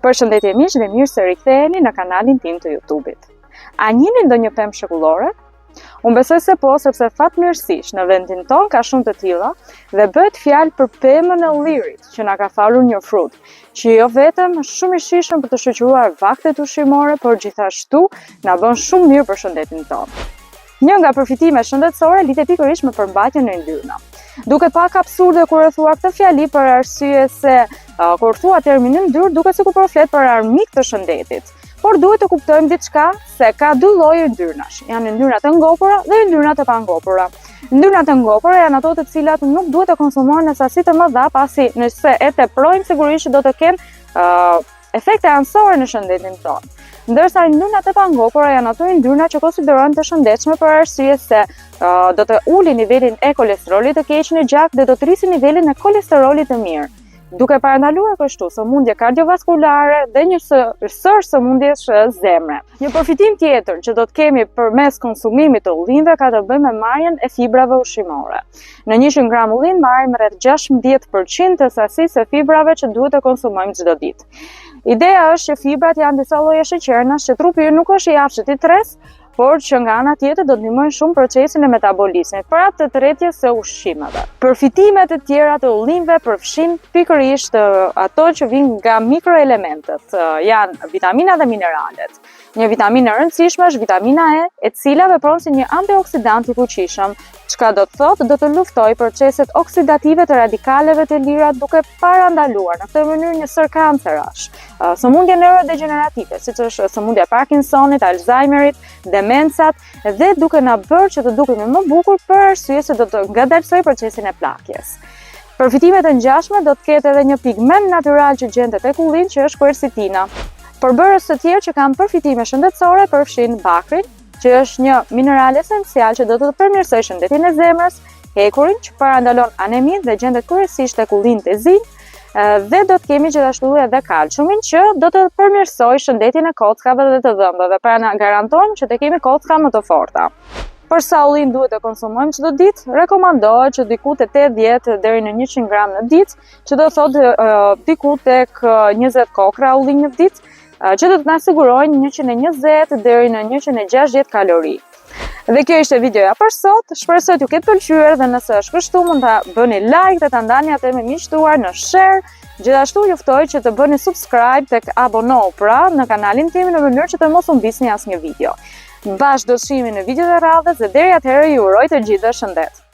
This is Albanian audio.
Përshëndetje miq dhe mirë se riktheheni në kanalin tim të YouTube-it. A njihni ndonjë pemë shekullore? Unë besoj se po, sepse fatmirësisht në vendin ton ka shumë të tilla dhe bëhet fjalë për pemën e ullirit që na ka falur një frut, që jo vetëm shumë i shijshëm për të shoqëruar vaktet ushqimore, por gjithashtu na bën shumë mirë për shëndetin ton. Një nga përfitimet shëndetësore lidhet pikërisht me përmbajtjen e yndyrna. Duket pak absurde kur e thua këtë fjali për arsye se kur thua terminin yndyrë duket sikur po flet për armik të shëndetit. Por duhet të kuptojmë diçka se ka dy lloje yndyrnash. Janë yndyrnat e ngopura dhe yndyrnat e pangopura. Yndyrnat e ngopura janë ato të cilat nuk duhet të konsumohen në sasi të mëdha, pasi nëse e teprojmë sigurisht do të kenë efekte anësore në shëndetin tonë. Ndërsa yndyrnat e pangopura janë ato yndyrna që konsiderohen të shëndetshme për arsye se do të ulin nivelin e kolesterolit të keq në gjak dhe do të rrisin nivelin e kolesterolit të mirë, duke parandaluar kështu sëmundje kardiovaskulare dhe një sër sëmundjesh zemre. Një përfitim tjetër që do të kemi përmes konsumimit të ullinjve ka të bëjë me marrjen e fibrave ushqimore. Në 100 gram ullin marrim rreth 16% të sasisë së fibrave që duhet të konsumojmë çdo ditë. Ideja është që fibrat janë disa lloje sheqernash që trupi nuk është i afshët i tres, por që nga ana tjetër do të ndihmojnë shumë procesin e metabolizmit, për atë të tretjes së ushqimeve. Përfitimet e tjera të ullinjve përfshin pikërisht ato që vijnë nga mikroelementët, janë vitaminat dhe mineralet. Një vitaminë e rëndësishme është vitamina E cila vepron si një antioksidant i fuqishëm, çka do të thotë do të luftojë proceset oksidative të radikaleve të lira duke parandaluar në këtë mënyrë një sër kancerash, sëmundje neurodegenerative, siç është sëmundja e Parkinsonit, Alzheimerit, demencat dhe duke na bërë që të dukemi më bukur për arsye se do të ngadalsoj procesin e plakjes. Përfitimet e ngjashme do të ketë edhe një pigment natyral që gjendet tek ullinji që është quercetina. Përbërës të tjerë që kanë përfitime shëndetësore përfshin bakrin, që është një mineral esencial që do të përmirësoj shëndetin e zemrës, hekurin që parandalon anemin dhe gjendet kryesisht tek ullinjt e zi, dhe do të kemi gjithashtu edhe kalciumin që do të përmirësoj shëndetin e kockave dhe të dhëmbëve, pra na garantojnë që të kemi kocka më të forta. Përsa ullin duhet të konsumojmë çdo ditë, rekomandohet që diku te 80 deri në 100 gram në ditë, që do thotë diku tek 20 kokra ullin në ditë, që do të na sigurojnë 120 deri në 160 kalori. Dhe kjo ishte videoja për sot, shpresoj t'ju ketë pëlqyer dhe nëse është kështu mund ta bëni like dhe ta ndani atë me miqtë tuaj në share. Gjithashtu ju ftoj që të bëni subscribe tek abonohu pra në kanalin tim në mënyrë që të mos humbisni asnjë video. Bashkë do të shihemi në videot e radhës dhe deri atëherë ju uroj të gjithë shëndet.